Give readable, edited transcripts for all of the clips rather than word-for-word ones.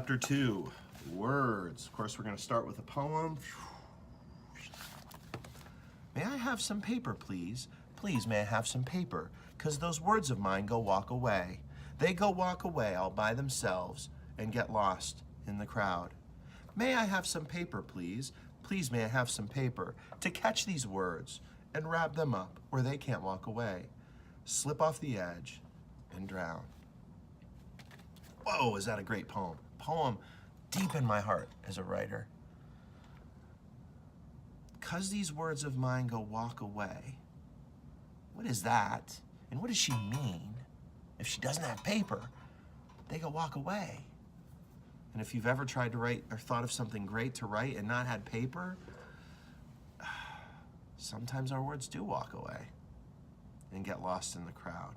Chapter 2, words. Of course, we're going to start with a poem. May I have some paper, please? Please, may I have some paper? 'Cause those words of mine go walk away. They go walk away all by themselves and get lost in the crowd. May I have some paper, please? Please, may I have some paper to catch these words and wrap them up where they can't walk away, slip off the edge and drown. Whoa, is that a great poem? Poem deep in my heart as a writer. 'Cause these words of mine go walk away. What is that? And what does she mean? If she doesn't have paper, they go walk away. And if you've ever tried to write or thought of something great to write and not had paper, sometimes our words do walk away and get lost in the crowd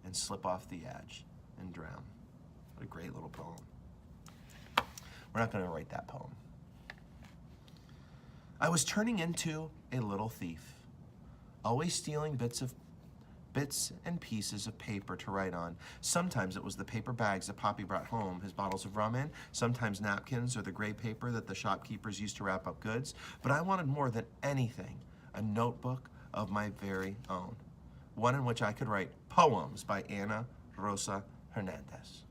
and slip off the edge and drown. What a great little poem. We're not going to write that poem. I was turning into a little thief, always stealing bits and pieces of paper to write on. Sometimes it was the paper bags that Poppy brought home his bottles of rum in, sometimes napkins or the gray paper that the shopkeepers used to wrap up goods. But I wanted more than anything, a notebook of my very own, one in which I could write poems by Ana Rosa Hernandez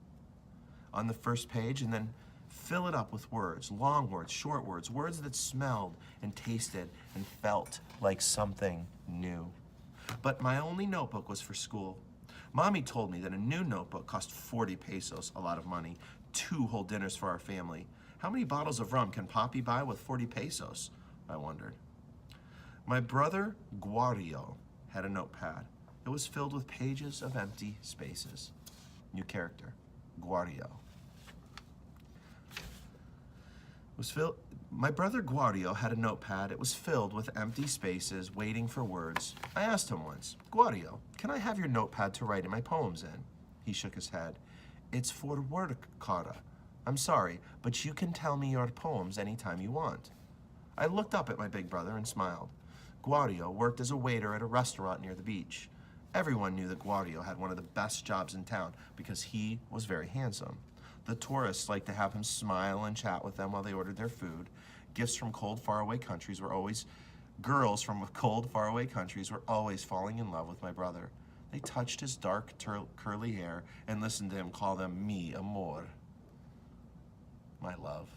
on the first page, and then fill it up with words, long words, short words, words that smelled and tasted and felt like something new. But my only notebook was for school. Mommy told me that a new notebook cost 40 pesos, a lot of money, 2 whole dinners for our family. How many bottles of rum can Poppy buy with 40 pesos? I wondered. My brother Guario had a notepad. It was filled with pages of empty spaces. New character, Guario. My brother Guario had a notepad. It was filled with empty spaces, waiting for words. I asked him once, Guario, can I have your notepad to write in my poems in? He shook his head. It's for work, Cara. I'm sorry, but you can tell me your poems anytime you want. I looked up at my big brother and smiled. Guario worked as a waiter at a restaurant near the beach. Everyone knew that Guario had one of the best jobs in town because he was very handsome. The tourists liked to have him smile and chat with them while they ordered their food. Gifts from cold, faraway countries were always, girls from cold, faraway countries were always falling in love with my brother. They touched his dark, curly hair and listened to him call them mi amor, my love.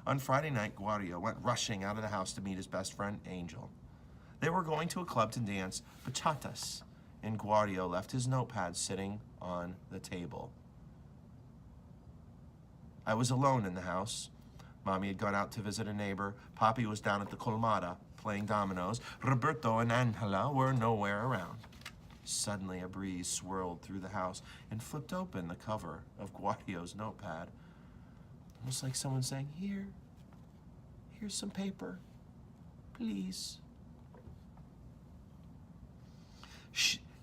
On Friday night, Guario went rushing out of the house to meet his best friend, Angel. They were going to a club to dance bachatas, and Guario left his notepad sitting on the table. I was alone in the house. Mommy had gone out to visit a neighbor. Poppy was down at the Colmada playing dominoes. Roberto and Angela were nowhere around. Suddenly, a breeze swirled through the house and flipped open the cover of Guario's notepad. Almost like someone saying, here's some paper, please.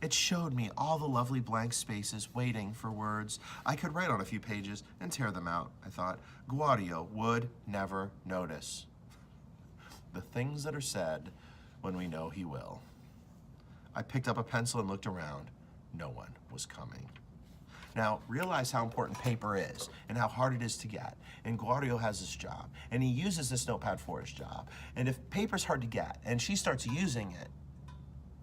It showed me all the lovely blank spaces waiting for words. I could write on a few pages and tear them out, I thought. Guario would never notice. The things that are said when we know he will. I picked up a pencil and looked around. No one was coming. Now, realize how important paper is and how hard it is to get. And Guario has this job, and he uses this notepad for his job. And if paper's hard to get and she starts using it,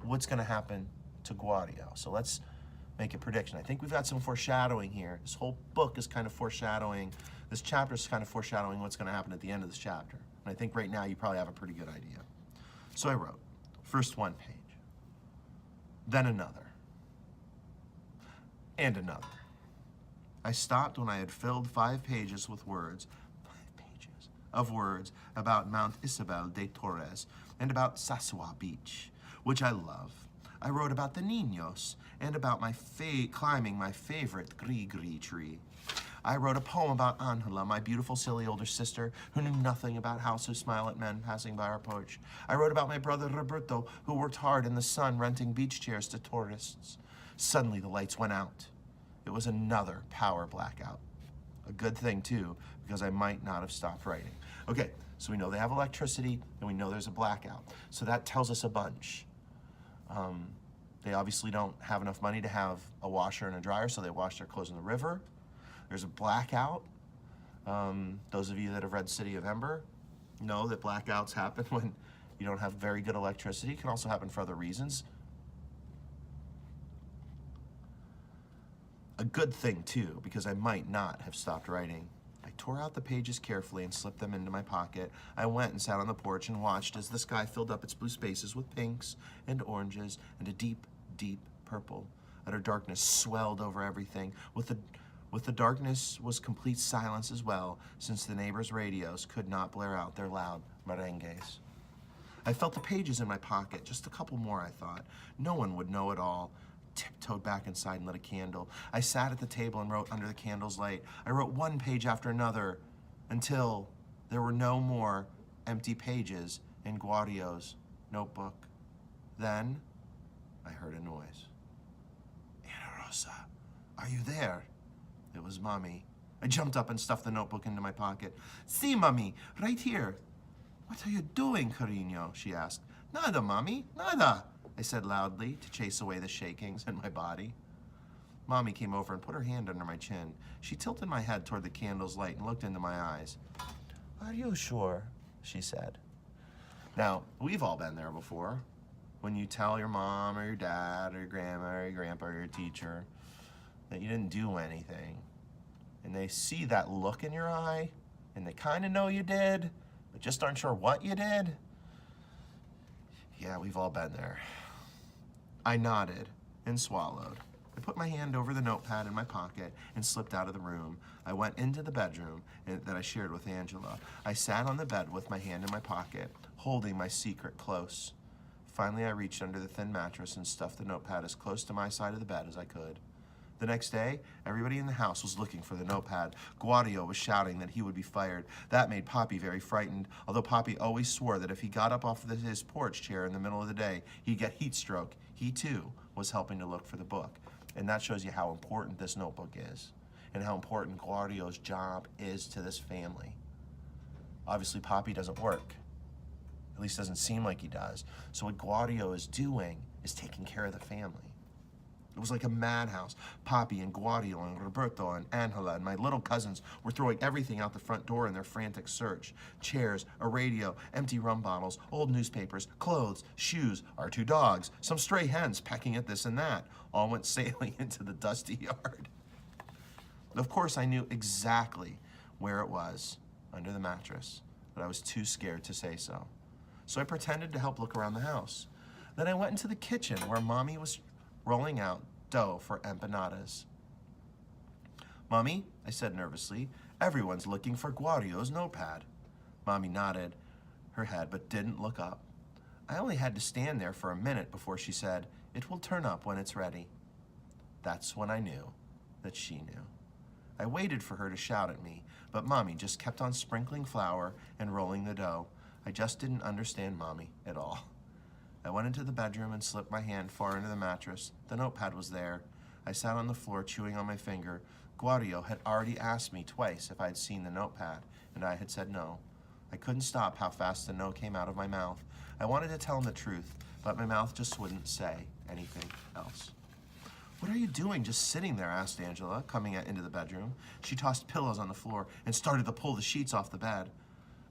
what's going to happen to Guario? So let's make a prediction. I think we've got some foreshadowing here. This whole book is kind of foreshadowing. This chapter is kind of foreshadowing what's going to happen at the end of this chapter. And I think right now you probably have a pretty good idea. So I wrote, first one page, then another, and another. I stopped when I had filled 5 pages with words, 5 pages of words about Mount Isabel de Torres and about Sasua Beach, which I love. I wrote about the Niños and about climbing my favorite gree-gree tree. I wrote a poem about Angela, my beautiful, silly older sister who knew nothing about how to smile at men passing by our porch. I wrote about my brother Roberto, who worked hard in the sun renting beach chairs to tourists. Suddenly the lights went out. It was another power blackout. A good thing too, because I might not have stopped writing. Okay, so we know they have electricity and we know there's a blackout. So that tells us a bunch. They obviously don't have enough money to have a washer and a dryer, so they wash their clothes in the river. There's a blackout. Those of you that have read City of Ember know that blackouts happen when you don't have very good electricity. It can also happen for other reasons. A good thing too, because I might not have stopped writing. I tore out the pages carefully and slipped them into my pocket. I went and sat on the porch and watched as the sky filled up its blue spaces with pinks and oranges and a deep, deep purple. Utter darkness swelled over everything. With the darkness was complete silence as well, since the neighbors' radios could not blare out their loud merengues. I felt the pages in my pocket, just a couple more, I thought. No one would know it all. Tiptoed back inside and lit a candle. I sat at the table and wrote under the candle's light. I wrote one page after another until there were no more empty pages in Guadio's notebook. Then I heard a noise. Ana Rosa, are you there? It was Mommy. I jumped up and stuffed the notebook into my pocket. See, Mommy, right here. What are you doing, Carino? She asked. Nada, Mommy, nada, I said loudly to chase away the shakings in my body. Mommy came over and put her hand under my chin. She tilted my head toward the candle's light and looked into my eyes. Are you sure? She said. Now, we've all been there before. When you tell your mom or your dad or your grandma or your grandpa or your teacher that you didn't do anything, and they see that look in your eye, and they kind of know you did, but just aren't sure what you did. Yeah, we've all been there. I nodded and swallowed. I put my hand over the notepad in my pocket and slipped out of the room. I went into the bedroom that I shared with Angela. I sat on the bed with my hand in my pocket, holding my secret close. Finally, I reached under the thin mattress and stuffed the notepad as close to my side of the bed as I could. The next day, everybody in the house was looking for the notepad. Guadio was shouting that he would be fired. That made Poppy very frightened, although Poppy always swore that if he got up off his porch chair in the middle of the day, he'd get heat stroke. He, too, was helping to look for the book. And that shows you how important this notebook is and how important Guadio's job is to this family. Obviously, Poppy doesn't work. At least doesn't seem like he does. So what Guadio is doing is taking care of the family. It was like a madhouse. Poppy and Guadio and Roberto and Angela and my little cousins were throwing everything out the front door in their frantic search. Chairs, a radio, empty rum bottles, old newspapers, clothes, shoes, our two dogs, some stray hens pecking at this and that, all went sailing into the dusty yard. Of course, I knew exactly where it was, under the mattress, but I was too scared to say so. So I pretended to help look around the house. Then I went into the kitchen where Mommy was rolling out dough for empanadas. Mommy, I said nervously, everyone's looking for Guadio's notepad. Mommy nodded her head but didn't look up. I only had to stand there for a minute before she said, "It will turn up when it's ready." That's when I knew that she knew. I waited for her to shout at me, but Mommy just kept on sprinkling flour and rolling the dough. I just didn't understand Mommy at all. I went into the bedroom and slipped my hand far into the mattress. The notepad was there. I sat on the floor chewing on my finger. Guadio had already asked me twice if I'd seen the notepad, and I had said no. I couldn't stop how fast the no came out of my mouth. I wanted to tell him the truth, but my mouth just wouldn't say anything else. What are you doing just sitting there? Asked Angela, coming into the bedroom. She tossed pillows on the floor and started to pull the sheets off the bed.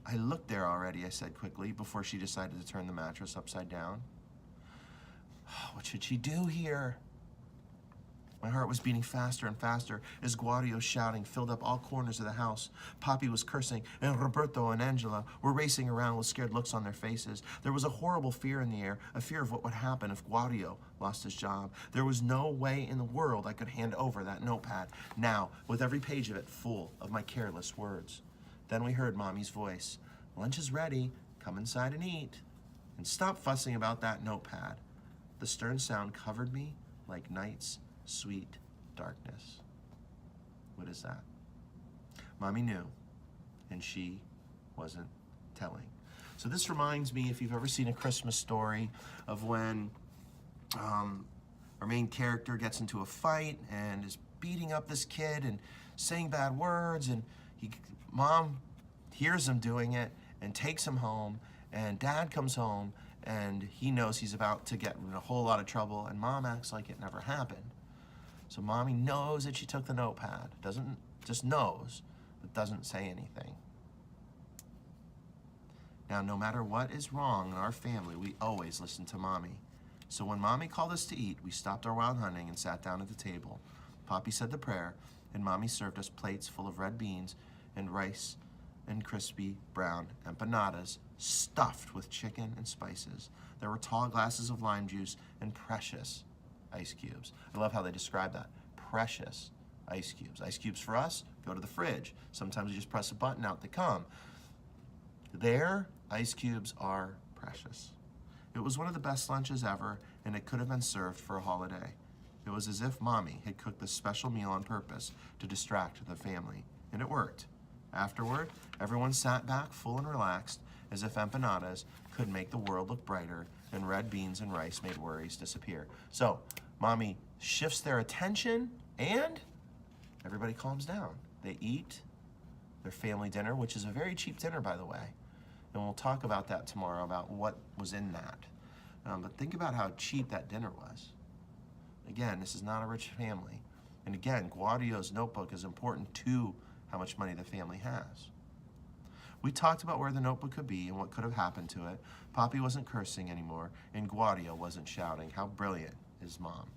I looked there already, I said quickly, before she decided to turn the mattress upside down. What should she do here? My heart was beating faster and faster as Guadio's shouting filled up all corners of the house. Poppy was cursing, and Roberto and Angela were racing around with scared looks on their faces. There was a horrible fear in the air, a fear of what would happen if Guadio lost his job. There was no way in the world I could hand over that notepad, now, with every page of it full of my careless words. Then we heard Mommy's voice. "Lunch is ready. Come inside and eat. And stop fussing about that notepad." The stern sound covered me like night's sweet darkness. What is that? Mommy knew, and she wasn't telling. So this reminds me, if you've ever seen A Christmas Story, of when our main character gets into a fight and is beating up this kid and saying bad words, and Mom hears him doing it and takes him home, and Dad comes home and he knows he's about to get in a whole lot of trouble, and Mom acts like it never happened. So Mommy knows that she took the notepad, doesn't just knows, but doesn't say anything. Now, no matter what is wrong in our family, we always listen to Mommy. So when Mommy called us to eat, we stopped our wild hunting and sat down at the table. Poppy said the prayer, and Mommy served us plates full of red beans and rice and crispy brown empanadas stuffed with chicken and spices. There were tall glasses of lime juice and precious ice cubes. I love how they describe that. Precious ice cubes. Ice cubes for us go to the fridge. Sometimes you just press a button, out they come. Their ice cubes are precious. It was one of the best lunches ever, and it could have been served for a holiday. It was as if Mommy had cooked this special meal on purpose to distract the family, and it worked. Afterward, everyone sat back full and relaxed, as if empanadas could make the world look brighter, and red beans and rice made worries disappear. So, Mommy shifts their attention, and everybody calms down. They eat their family dinner, which is a very cheap dinner, by the way. And we'll talk about that tomorrow, about what was in that. But think about how cheap that dinner was. Again, this is not a rich family. And again, Guadio's notebook is important to how much money the family has. We talked about where the notebook could be and what could have happened to it. Poppy wasn't cursing anymore, and Guadio wasn't shouting. How brilliant is Mom?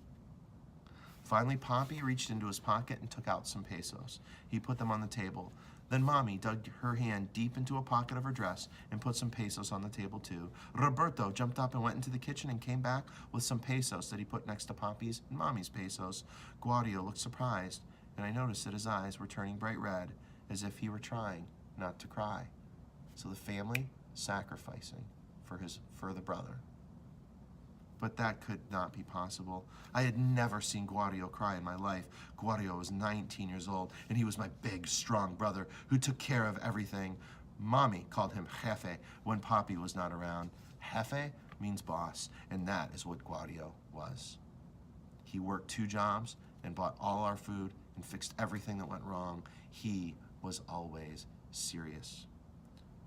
Finally, Poppy reached into his pocket and took out some pesos. He put them on the table. Then Mommy dug her hand deep into a pocket of her dress and put some pesos on the table too. Roberto jumped up and went into the kitchen and came back with some pesos that he put next to Poppy's and Mommy's pesos. Guadio looked surprised, and I noticed that his eyes were turning bright red, as if he were trying not to cry. So the family sacrificing for the brother. But that could not be possible. I had never seen Guadio cry in my life. Guadio was 19 years old, and he was my big, strong brother who took care of everything. Mommy called him Jefe when Poppy was not around. Jefe means boss, and that is what Guadio was. He worked 2 jobs and bought all our food and fixed everything that went wrong. He was always serious.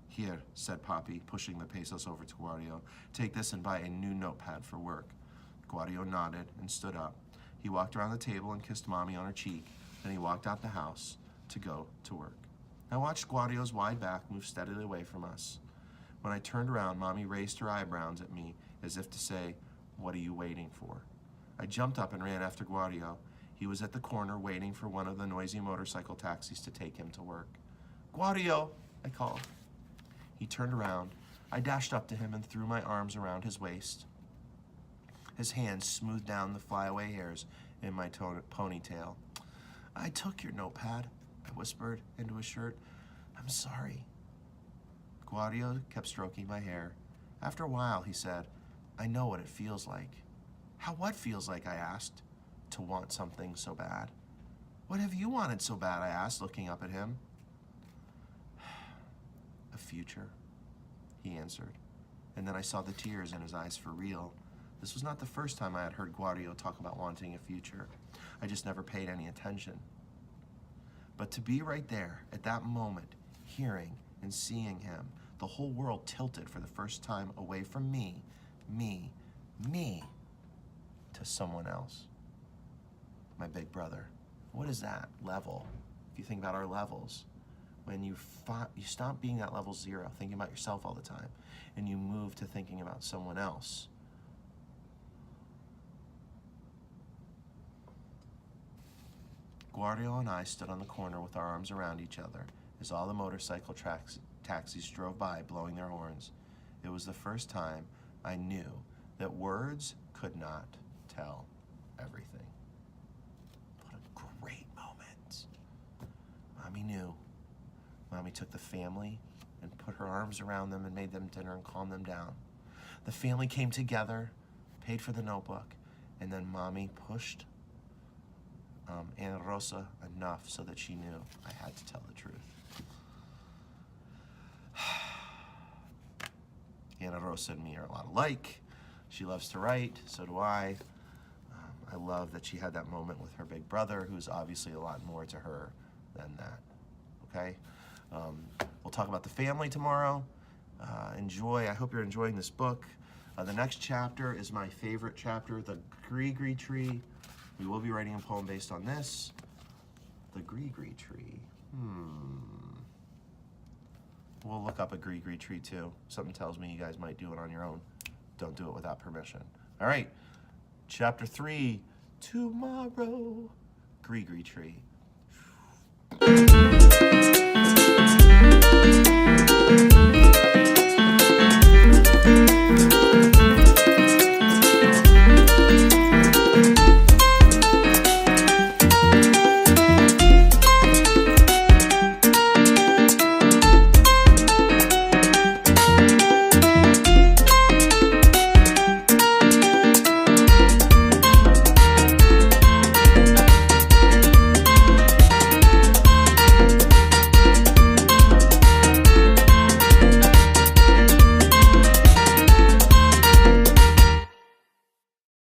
Here, said Poppy, pushing the pesos over to Guadio. Take this and buy a new notepad for work. Guadio nodded and stood up. He walked around the table and kissed Mommy on her cheek. Then he walked out the house to go to work. I watched Guadio's wide back move steadily away from us. When I turned around, Mommy raised her eyebrows at me as if to say, "What are you waiting for?" I jumped up and ran after Guadio. He was at the corner waiting for one of the noisy motorcycle taxis to take him to work. "Guadio," I called. He turned around. I dashed up to him and threw my arms around his waist. His hands smoothed down the flyaway hairs in my ponytail. "I took your notepad," I whispered into his shirt. "I'm sorry." Guadio kept stroking my hair. After a while, he said, "I know what it feels like." What feels like?" I asked. "To want something so bad." "What have you wanted so bad?" I asked, looking up at him. "A future," he answered. And then I saw the tears in his eyes for real. This was not the first time I had heard Guadio talk about wanting a future. I just never paid any attention. But to be right there at that moment, hearing and seeing him, the whole world tilted for the first time away from me, to someone else. My big brother. What is that level? If you think about our levels, when you stop being at level 0, thinking about yourself all the time, and you move to thinking about someone else. Guadio and I stood on the corner with our arms around each other as all the motorcycle taxis drove by blowing their horns. It was the first time I knew that words could not tell everything. What a great moment. Mommy knew. Mommy took the family and put her arms around them and made them dinner and calmed them down. The family came together, paid for the notebook, and then Mommy pushed Ana Rosa enough so that she knew I had to tell the truth. Ana Rosa and me are a lot alike. She loves to write, so do I. I love that she had that moment with her big brother, who's obviously a lot more to her than that, okay? We'll talk about the family tomorrow. I hope you're enjoying this book. The next chapter is my favorite chapter, The Gree-Gree Tree. We will be writing a poem based on this. The Gree-Gree Tree. We'll look up a Gree tree too. Something tells me you guys might do it on your own. Don't do it without permission. All right, chapter 3, tomorrow. Gree tree.